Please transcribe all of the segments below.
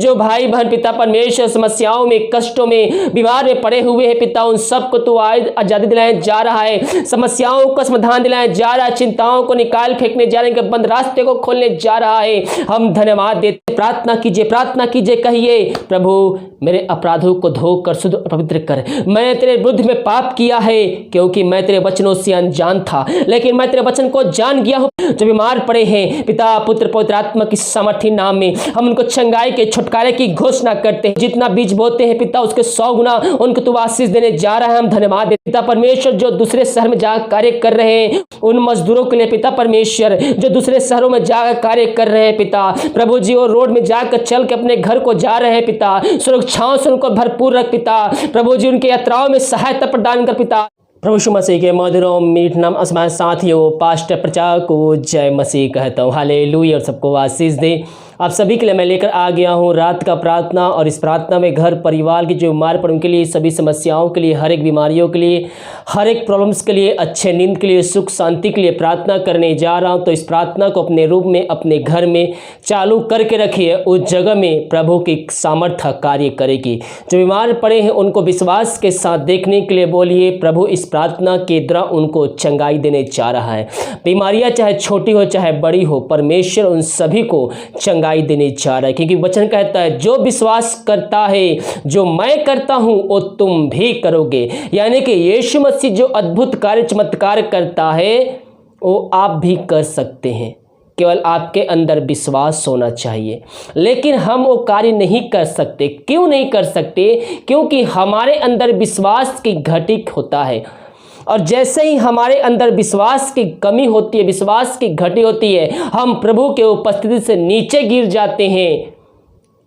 जो भाई बहन पिता परमेश्वर समस्याओं में, कष्टों में, बीमार में पड़े हुए हैं पिता, उन सबको तू आज आजादी दिलाने जा रहा है, समस्याओं का समाधान दिलाने जा रहा है, चिंताओं को निकाल फेंकने जा रहे हैं, बंद रास्ते को खोलने जा रहा है। हम धन्यवाद देते। प्रार्थना कीजिए, कहिए प्रभु मेरे अपराधों को धोकर शुद्ध और पवित्र कर। मैं तेरे विरुद्ध में पाप किया है, क्योंकि मैं तेरे वचनों से अनजान था, लेकिन मैं तेरे वचन को जान गया हूँ। जो बीमार पड़े हैं पिता, पुत्र पवित्र आत्मा की सामर्थी नाम में हम उनको चंगाई के, छुटकारे की घोषणा करते हैं। जितना बीज बोते हैं पिता, उसके 100 गुना उनको तू आशीष देने जा रहा है। हम धन्यवाद देते पिता परमेश्वर, जो दूसरे शहर में जाकर कार्य कर रहे हैं, उन मजदूरों के लिए पिता परमेश्वर, जो दूसरे शहरों में जाकर कार्य कर रहे हैं पिता प्रभु जी, और रोड में जाकर चल के अपने घर को जा रहे हैं पिता, सुरक्षाओं से उनको भरपूर रख पिता प्रभु जी, उनकी यात्राओं में सहायता प्रदान कर पिता। प्रभु यीशु मसीह के मधुर और मीठ नाम आसमान साथियों, पास्टर प्रचारक को जय मसीह कहता हूँ। हालेलुया। और सबको आशीष दे। आप सभी के लिए मैं लेकर आ गया हूँ रात का प्रार्थना, और इस प्रार्थना में घर परिवार की जो बीमार पड़े उनके लिए, सभी समस्याओं के लिए, हर एक बीमारियों के लिए, हर एक प्रॉब्लम्स के लिए, अच्छे नींद के लिए, सुख शांति के लिए प्रार्थना करने जा रहा हूँ। तो इस प्रार्थना को अपने रूप में अपने घर में चालू करके रखिए। उस जगह में प्रभु की सामर्थ्य कार्य करेगी। जो बीमार पड़े हैं उनको विश्वास के साथ देखने के लिए बोलिए, प्रभु इस प्रार्थना के द्वारा उनको चंगाई देने जा रहा है। बीमारियां चाहे छोटी हो चाहे बड़ी हो, परमेश्वर उन सभी को चंगाई देने जा रहा है, क्योंकि वचन कहता है जो विश्वास करता है, जो मैं करता हूं वो तुम भी करोगे। यानी कि यीशु मसीह जो अद्भुत कार्य चमत्कार करता है वो आप भी कर सकते हैं। केवल आपके अंदर विश्वास होना चाहिए। लेकिन हम वो कार्य नहीं कर सकते। क्यों नहीं कर सकते? क्योंकि हमारे अंदर विश्वास की घटी होता है, और जैसे ही हमारे अंदर विश्वास की कमी होती है, विश्वास की घटी होती है, हम प्रभु के उपस्थिति से नीचे गिर जाते हैं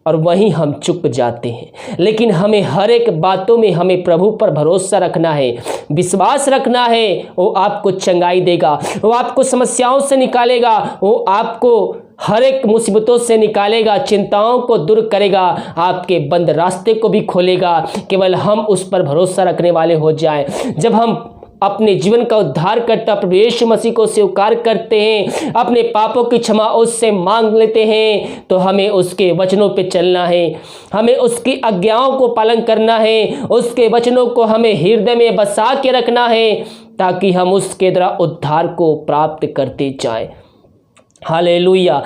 और वहीं हम चुप जाते हैं। लेकिन हमें हर एक बातों में हमें प्रभु पर भरोसा रखना है, विश्वास रखना है। वो आपको चंगाई देगा, वो आपको समस्याओं से निकालेगा, वो आपको हर एक मुसीबतों से निकालेगा, चिंताओं को दूर करेगा, आपके बंद रास्ते को भी खोलेगा। केवल हम उस पर भरोसा रखने वाले हो जाएं। जब हम अपने जीवन का उद्धार करता प्रभु यीशु मसीह को स्वीकार करते हैं, अपने पापों की क्षमा उससे मांग लेते हैं, तो हमें उसके वचनों पे चलना है, हमें उसकी आज्ञाओं को पालन करना है, उसके वचनों को हमें हृदय में बसा के रखना है, ताकि हम उसके द्वारा उद्धार को प्राप्त करते जाएं। हालेलुया।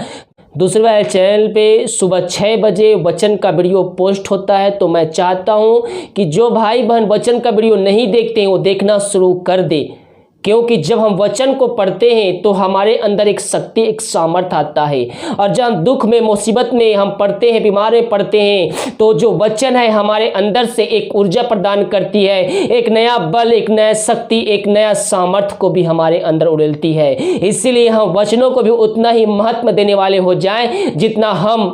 दूसरे चैनल पे सुबह 6 बजे वचन का वीडियो पोस्ट होता है, तो मैं चाहता हूं कि जो भाई बहन वचन का वीडियो नहीं देखते हैं वो देखना शुरू कर दे। क्योंकि जब हम वचन को पढ़ते हैं तो हमारे अंदर एक शक्ति, एक सामर्थ आता है, और जब हम दुख में, मुसीबत में हम पढ़ते हैं, बीमार में पढ़ते हैं, तो जो वचन है हमारे अंदर से एक ऊर्जा प्रदान करती है, एक नया बल, एक नया शक्ति, एक नया सामर्थ को भी हमारे अंदर उड़ेलती है। इसीलिए हम वचनों को भी उतना ही महत्व देने वाले हो जाएं जितना हम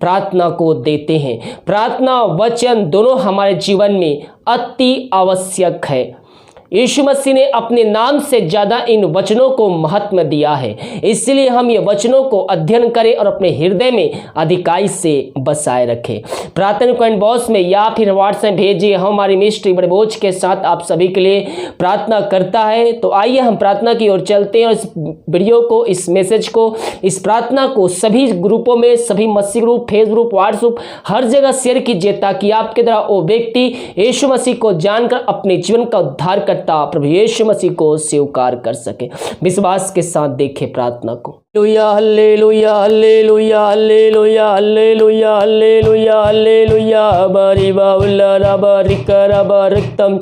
प्रार्थना को देते हैं। प्रार्थना, वचन दोनों हमारे जीवन में अति आवश्यक है। यीशु मसीह ने अपने नाम से ज़्यादा इन वचनों को महत्व दिया है। इसलिए हम ये वचनों को अध्ययन करें और अपने हृदय में अधिकाई से बसाए रखें। प्रार्थना कमेंट बॉक्स में या फिर व्हाट्सएप भेजिए। हमारी मिनिस्ट्री बड़े बोझ के साथ आप सभी के लिए प्रार्थना करता है। तो आइए हम प्रार्थना की ओर चलते हैं, और इस वीडियो को, इस मैसेज को, इस प्रार्थना को सभी ग्रुपों में, सभी मसीह ग्रुप, फेसबुक ग्रुप, व्हाट्सएप, हर जगह शेयर कीजिए, ताकि आपके द्वारा वो व्यक्ति यीशु मसीह को जानकर अपने जीवन का उद्धार कर प्रभु यीशु मसीह को स्वीकार कर सके। विश्वास के साथ देखें प्रार्थना को। Hallelujah, hallelujah, hallelujah, hallelujah, hallelujah, hallelujah, बरी बाउला रबा रिकरा बरक्तम।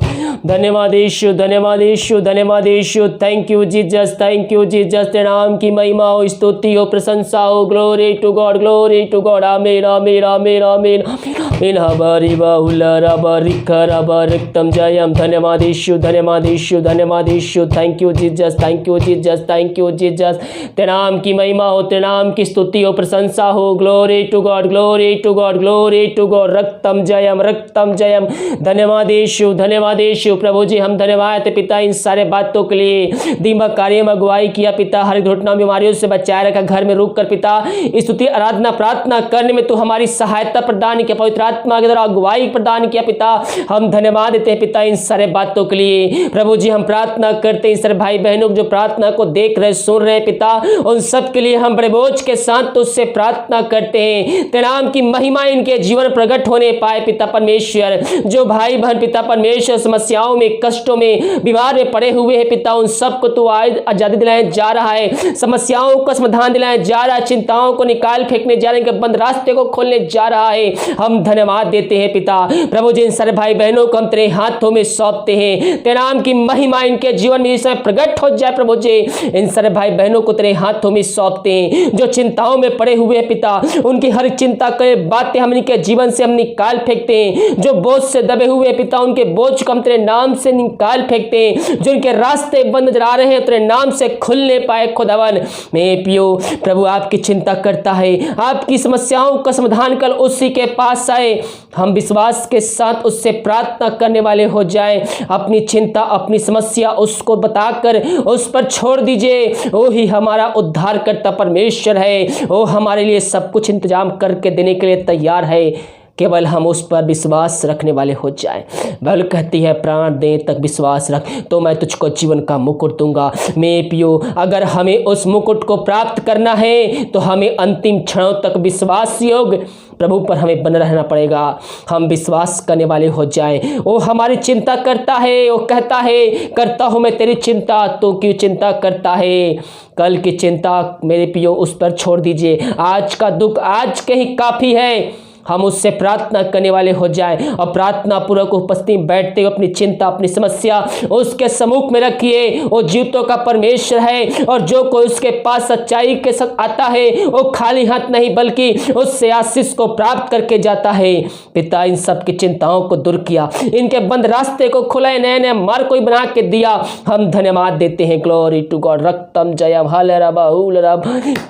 धन्यवाद यीशु, धन्यवाद यीशु, धन्यवाद Yeshu. Thank you Jesus, thank you Jesus. तेरे नाम की महिमा हो, स्तुति हो, प्रशंसा हो। Glory to God, glory to God. आमीन, आमीन, आमीन, आमीन, आमीन। बरी बाउला रबा रिकरा बरक्तम। जयम। धन्यवाद यीशु, धन्यवाद यीशु, धन्यवाद Yeshu. Thank you Jesus, thank you Jesus, thank you Jesus. तेरे नाम की महिमा हो, तेरे नाम की स्तुति हो, प्रशंसा हो। Glory to God, glory to God, glory to God. रक्तम जयम, रक्तम जयम। धन्यवाद यीशु, धन्यवाद यीशु। प्रभु जी हम धन्यवाद पिता इन सारे बातों के लिए। दीमक कार्य में अगुवाई किया पिता, हर घटना बीमारियों से बचाए रखा, घर में रुक कर पिता स्तुति, आराधना, प्रार्थना करने में तू हमारी सहायता प्रदान किया, पवित्र आत्मा के द्वारा अगुवाई प्रदान किया पिता। हम धन्यवाद देते हैं पिता इन सारे बातों के लिए। प्रभु जी हम प्रार्थना करते हैं इन सारे भाई बहनों जो प्रार्थना को देख रहे, सुन रहे पिता, उन सब के लिए हम बड़े बोझ के साथ तुझसे प्रार्थना करते हैं। तेरे नाम की महिमा इनके जीवन प्रकट होने पाए पिता परमेश्वर। जो भाई बहन पिता परमेश्वर समस्याओं में, कष्टों में, बीमार में पड़े हुए हैं पिता, उन सबको तू आज आजादी दिलाने जा रहा है, समस्याओं का समाधान दिलाने जा रहा है, चिंताओं को निकाल फेंकने जा रहे हैं, बंद रास्ते को खोलने जा रहा है। हम धन्यवाद देते हैं पिता। प्रभु जी इन सारे भाई बहनों को हम तेरे हाथों में सौंपते हैं। तेरे नाम की महिमा इनके जीवन में इस समय प्रकट हो जाए। प्रभु जी इन सारे भाई बहनों को तेरे हाथों में सौंपते हैं। जो चिंताओं में पड़े हुए हैं पिता, उनकी हर चिंता के बातें हम इनके जीवन से हम निकाल फेंकते हैं। जो बोझ से दबे हुए हैं पिता, उनके बोझ को हम तेरे नाम से निकाल फेंकते हैं। जो इनके रास्ते बंद नजर आ रहे हैं तेरे नाम से खुलने पाए खुदावन। मैं पियो प्रभु आपकी चिंता करता है, आपकी समस्याओं का समाधान कर उसी के पास आए। हम विश्वास के साथ उससे प्रार्थना करने वाले हो जाए। अपनी चिंता, अपनी समस्या उसको बताकर उस पर छोड़ दीजिए। वो ही हमारा उद्धार करता परमेश्वर है। वो हमारे लिए सब कुछ इंतजाम करके देने के लिए तैयार है। केवल हम उस पर विश्वास रखने वाले हो जाएं। बाइबल कहती है प्राण दें तक विश्वास रख तो मैं तुझको जीवन का मुकुट दूंगा। मैं पियो अगर हमें उस मुकुट को प्राप्त करना है तो हमें अंतिम क्षणों तक विश्वास योग प्रभु पर हमें बना रहना पड़ेगा। हम विश्वास करने वाले हो जाएं। वो हमारी चिंता करता है, वो कहता है करता हूँ मैं तेरी चिंता, तो क्यों चिंता करता है। कल की चिंता मेरे पियो उस पर छोड़ दीजिए। आज का दुख आज के ही काफ़ी है। हम उससे प्रार्थना करने वाले हो जाए और प्रार्थना पूर्वक उपस्थिति में बैठते हुए अपनी चिंता, अपनी समस्या उसके सम्मुख में रखिए। वो जीवतों का परमेश्वर है और जो कोई उसके पास सच्चाई के साथ आता है वो खाली हाथ नहीं बल्कि उससे आशीष को प्राप्त करके जाता है। पिता इन सब की चिंताओं को दूर किया, इनके बंद रास्ते को खुला, नए नए मार्ग को बना के दिया। हम धन्यवाद देते हैं। Glory to God. रक्तम जयम हलरबहुल रब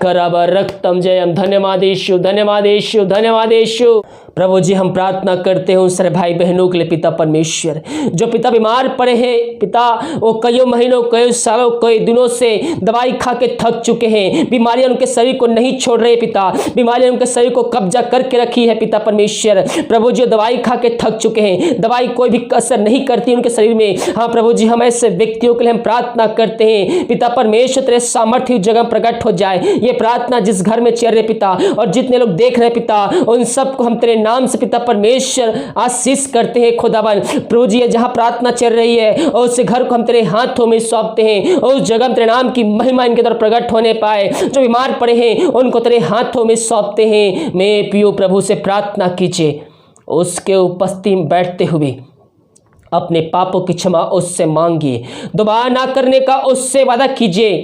करब रक्तम जयम। धन्यवाद यीशु, धन्यवाद यीशु, धन्यवाद यीशु। प्रभु जी हम प्रार्थना करते हैं उन सारे भाई बहनों के लिए पिता परमेश्वर, जो पिता बीमार पड़े हैं पिता, वो कई महीनों, कई सालों, कई दिनों से दवाई खा के थक चुके हैं। बीमारियां उनके शरीर को नहीं छोड़ रहे पिता, बीमारियां उनके शरीर को कब्जा करके रखी है पिता परमेश्वर। प्रभु जी दवाई खा के थक चुके हैं, दवाई कोई भी असर नहीं करती उनके शरीर में। हाँ प्रभु जी हम ऐसे व्यक्तियों के लिए हम प्रार्थना करते हैं पिता परमेश्वर, तेरे सामर्थ्य जगह प्रकट हो जाए। ये प्रार्थना जिस घर में चल रहे पिता और जितने लोग देख रहे पिता, उन सबको हम तेरे नाम से पिता परमेश्वर आशीष करते हैं खुदावन। प्रभु जी जहां प्रार्थना चल रही है और उस घर को हम तेरे हाथों में सौंपते हैं। उस जगह तेरे नाम की महिमा इनके द्वारा प्रकट होने पाए। जो बीमार पड़े हैं उनको तेरे हाथों में सौंपते हैं। मैं पियो प्रभु से प्रार्थना कीजिए, उसके उपस्थिति में बैठते हुए अपने पापों की क्षमा उससे मांगिए, दोबारा ना करने का उससे वादा कीजिए,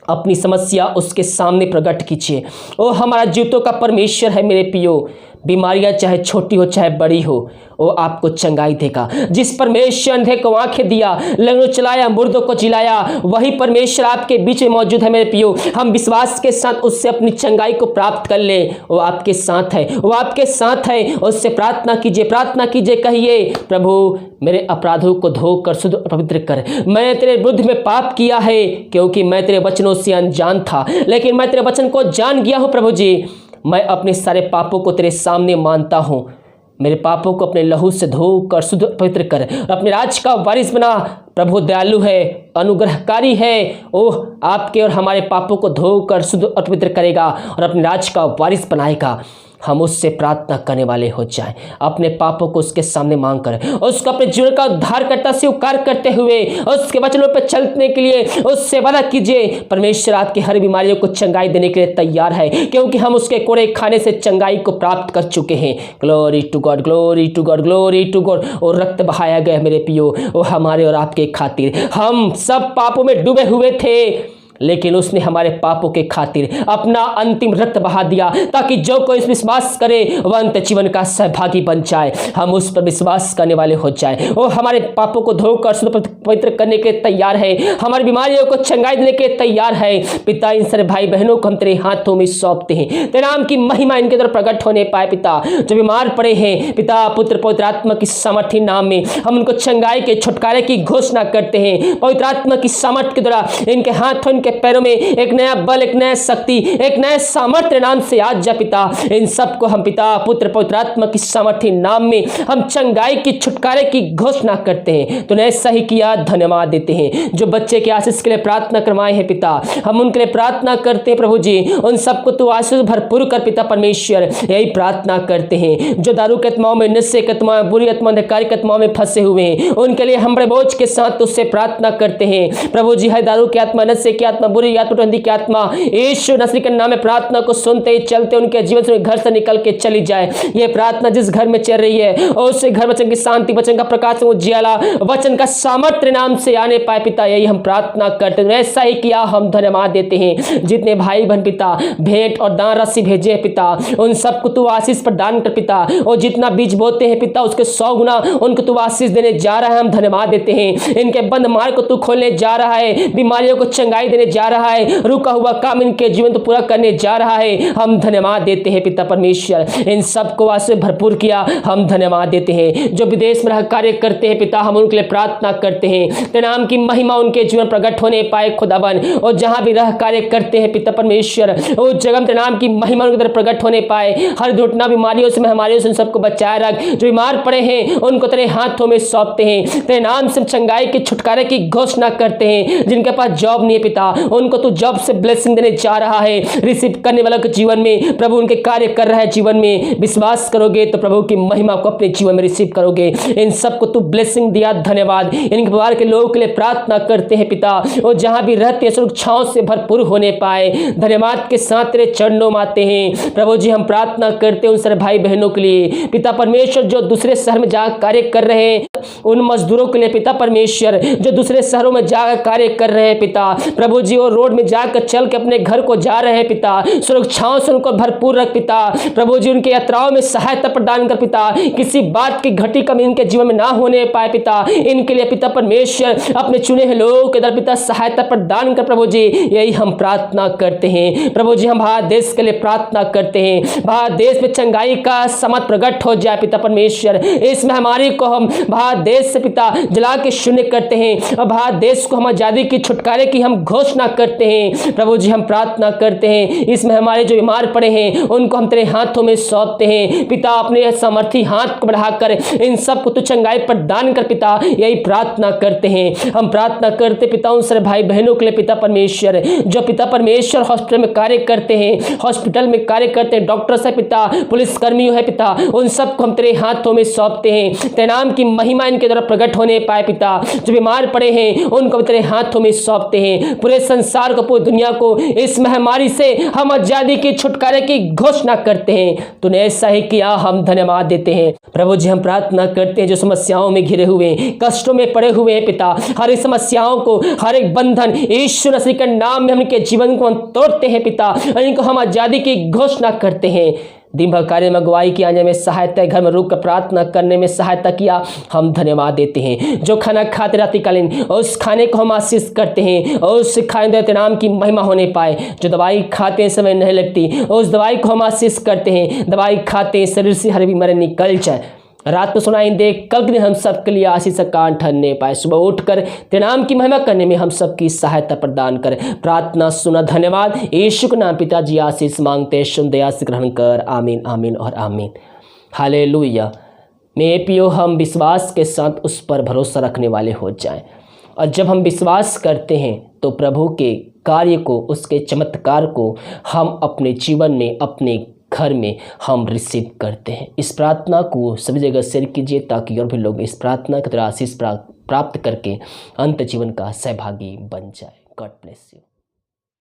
अपनी समस्या उसके सामने प्रकट कीजिए। ओ हमारा जीवतों का परमेश्वर है मेरे पियो, बीमारियां चाहे छोटी हो चाहे बड़ी हो वो आपको चंगाई देगा। जिस परमेश्वर अंधे को आंखें दिया, लंगड़ों चलाया, मुर्दों को जिलाया, वही परमेश्वर आपके बीच में मौजूद है मेरे पियो। हम विश्वास के साथ उससे अपनी चंगाई को प्राप्त कर ले। वो आपके साथ है, वो आपके साथ है। उससे प्रार्थना कीजिए, प्रार्थना कीजिए, कहिए प्रभु मेरे अपराधों को धोकर शुद्ध और पवित्र कर। मैं तेरे विरुद्ध में पाप किया है क्योंकि मैं तेरे वचनों से अनजान था, लेकिन मैं तेरे वचन को जान गया हूँ। प्रभु जी मैं अपने सारे पापों को तेरे सामने मानता हूँ। मेरे पापों को अपने लहू से धोकर शुद्ध पवित्र कर, अपने राज का वारिस बना। प्रभु दयालु है, अनुग्रहकारी है, ओह आपके और हमारे पापों को धोकर शुद्ध और पवित्र करेगा और अपने राज का वारिस बनाएगा। हम उससे प्रार्थना करने वाले हो जाएं, अपने पापों को उसके सामने मांग कर, उसको अपने जीवन का उद्धारकर्ता स्वीकार करते हुए उसके वचनों पर चलने के लिए उससे वादा कीजिए। परमेश्वर आपकी हर बीमारियों को चंगाई देने के लिए तैयार है क्योंकि हम उसके कोड़े खाने से चंगाई को प्राप्त कर चुके हैं। Glory to God, glory to God, glory to God. और रक्त बहाया गया मेरे पियो वो हमारे और आपके खातिर। हम सब पापों में डूबे हुए थे लेकिन उसने हमारे पापों के खातिर अपना अंतिम रक्त बहा दिया ताकि जो कोई इस विश्वास करे वह अंत जीवन का सहभागी बन जाए। हम उस पर विश्वास करने वाले हो जाए। वो हमारे पापों को धोकर शुद्ध पवित्र करने के तैयार है, हमारी बीमारियों को चंगाई देने के तैयार है। पिता इन सारे भाई बहनों को हम तेरे हाथों में सौंपते हैं। तेरे नाम की महिमा इनके द्वारा प्रकट होने पाए। पिता जो बीमार पड़े हैं पिता, पुत्र पवित्र आत्मा की सामर्थ्य नाम में हम उनको चंगाई के छुटकारे की घोषणा करते हैं। पवित्र आत्मा की सामर्थ्य के द्वारा इनके हाथों उनके पैरों में एक नया बल, एक नया शक्ति, एक नया सामर्थ्य नाम से आज जा पिता। इन सबको हम पिता, पुत्र, पवित्र आत्मा की सामर्थ्य नाम में हम चंगाई की, छुटकारे की घोषणा करते हैं। तूने सही किया, धन्यवाद देते हैं। जो बच्चे के आशीष के लिए प्रार्थना करवाए हैं पिता, हम उनके लिए प्रार्थना करते हैं प्रभु जी। उन सबको तू आशीष भरपूर कर पिता परमेश्वर, यही प्रार्थना करते हैं। जो दारू के आत्माओं में, नशे के आत्माओं, बुरी आत्मा, अंधकार के आत्माओं में फंसे हुए हैं, उनके लिए हम बड़े बोझ के साथ उससे प्रार्थना करते हैं प्रभु जी। है दारू की आत्मा, नशे की आत्मा, बुरी आत्मा, टंडी की आत्मा, यीशु नसरी के नाम में प्रार्थना को सुनते ही चलते उनके जीवन से, घर से निकल के चली जाए। ये प्रार्थना जिस घर में चल रही है और उससे घर वचन की शांति, वचन का प्रकाश, उजियाला, वचन का सामर्थ्य नाम से आने पाए पिता, यही हम प्रार्थना करते हैं। ऐसा ही किया, हम धन्यवाद देते हैं। जितने भाई बहन पिता भेंट और दान राशि भेजे हैं पिता, उन सबको तू आशीष प्रदान कर पिता। और जितना बीज बोते हैं पिता, उसके 100 गुना उनको तू आशीष देने जा रहा है, हम धन्यवाद देते हैं। इनके बंद मार्ग को तू खोलने जा रहा है, बीमारियों को चंगाई देने जा रहा है, रुका हुआ काम इनके जीवन तो पूरा करने जा रहा है, हम धन्यवाद देते हैं पिता परमेश्वर। इन सबको आशीष भरपूर किया, हम धन्यवाद देते हैं। जो विदेश में रह कार्य करते हैं पिता, हम उनके लिए प्रार्थना करते हैं, तेरे नाम की महिमा उनके जीवन प्रकट होने पाए खुदावन। और जहां भी रह कार्य करते हैं पिता परमेश्वर, उस जगह तेरे नाम की महिमा उनके अंदर प्रकट होने पाए। हर दुर्घटना, बीमारियों से, महामारियों से सबको बचाए रख। जो बीमार पड़े हैं उनको तेरे हाथों में सौंपते हैं, तेरे नाम से चंगाई के, छुटकारे की घोषणा करते हैं। जिनके पास जॉब नहीं है पिता, उनको तू जॉब से ब्लेसिंग देने जा रहा है। रिसीव करने वालों के जीवन में प्रभु उनके कार्य कर रहा है, जीवन में विश्वास करोगे तो प्रभु की महिमा को अपने जीवन में रिसीव करोगे। इन सबको तू ब्लेसिंग दिया, धन्यवाद। इनके परिवार के लोगों के लिए प्रार्थना करते हैं पिता, और जहां भी रहते हैं सुरक्षाओं से भरपूर होने पाए, धन्यवाद के साथ तेरे चरणों में आते हैं प्रभु जी। हम प्रार्थना करते हैं उन सारे भाई बहनों के लिए पिता परमेश्वर, जो दूसरे शहर में जाकर कार्य कर रहे हैं, उन मजदूरों के लिए पिता परमेश्वर, जो दूसरे शहरों में जाकर कार्य कर रहे हैं पिता प्रभु जी, और रोड में जाकर चल के अपने घर को जा रहे हैं पिता, सुरक्षाओं से उनको भरपूर रख पिता प्रभु जी। उनकी यात्राओं में सहायता प्रदान कर पिता, किसी बात की घटी कमी इनके जीवन में ना होने पाए पिता। इनके लिए पिता परमेश्वर अपने चुने हुए लोगों के दर पिता सहायता प्रदान कर प्रभु जी, यही हम प्रार्थना करते हैं प्रभु जी। हम भारत देश के लिए प्रार्थना करते हैं, भारत देश में चंगाई का समत प्रकट हो जाए पिता परमेश्वर। इस महामारी को हम भारत देश से पिता जला के शून्य करते हैं, और भारत देश को हम आजादी की, छुटकारे की हम घोषणा करते हैं प्रभु जी। हम प्रार्थना करते हैं इस महामारी जो बीमार पड़े हैं उनको हम तेरे हाथों में सौंपते हैं पिता। अपने सामर्थी हाथ को बढ़ाकर इन सबको तो चंगाई प्रदान कर पिता, यही प्रार्थना करते हैं। हम प्रार्थना करते पिता उन सारे भाई बहनों के लिए पिता परमेश्वर, जो पिता परमेश्वर हॉस्पिटल में कार्य करते हैं, हॉस्पिटल में कार्य करते हैं, डॉक्टर्स है पिता, पुलिस कर्मियों है पिता, उन सबको हम तेरे हाथों में सौंपते हैं। तेरे नाम की महिमा इनके द्वारा प्रकट होने पाए पिता। जो बीमार पड़े हैं उनको तेरे हाथों में सौंपते हैं। पूरे संसार को, पूरी दुनिया को इस महामारी से हम आजादी की, छुटकारे की घोषणा करते हैं। तूने ऐसा ही किया, हम धन्यवाद देते हैं प्रभु जी। हम प्रार्थना करते हैं जो समस्याओं में घिरे हुए, कष्टों में पड़े हुए हैं पिता, हर एक समस्याओं को, हर एक बंधन यीशु मसीह के नाम में उनके जीवन को हम तोड़ते हैं पिता, और इनको हम आजादी की घोषणा करते हैं। दिन भर कार्य में अगुवाई की आने में सहायता, घर में रुक कर प्रार्थना करने में सहायता किया, हम धन्यवाद देते हैं। जो खाना खाते रात्रिकालीन उस खाने को हम आशीष करते हैं, और उस खाने देते नाम की महिमा होने पाए। जो दवाई खाते हैं समय नहीं लगती, उस दवाई को हम आशीष करते हैं, दवाई खाते हैं शरीर से हर बीमारी निकल जाए। रात को सुनाई दे, कल के दिन हम सबके लिए आशीष का ठहरने पाए। सुबह उठकर तेरे नाम की महिमा करने में हम सबकी सहायता प्रदान कर। प्रार्थना सुना, धन्यवाद। यीशु के नाम पिताजी आशीष मांगते, सुन दया से ग्रहण कर। आमीन, आमीन और आमीन। हालेलुया। मेरे प्रियो, हम विश्वास के साथ उस पर भरोसा रखने वाले हो जाएं, और जब हम विश्वास करते हैं तो प्रभु के कार्य को, उसके चमत्कार को हम अपने जीवन में, अपने घर में हम रिसीव करते हैं। इस प्रार्थना को सभी जगह शेयर कीजिए, ताकि और भी लोग इस प्रार्थना की तरह आशीष प्राप्त करके अंत जीवन का सहभागी बन जाए। God bless you.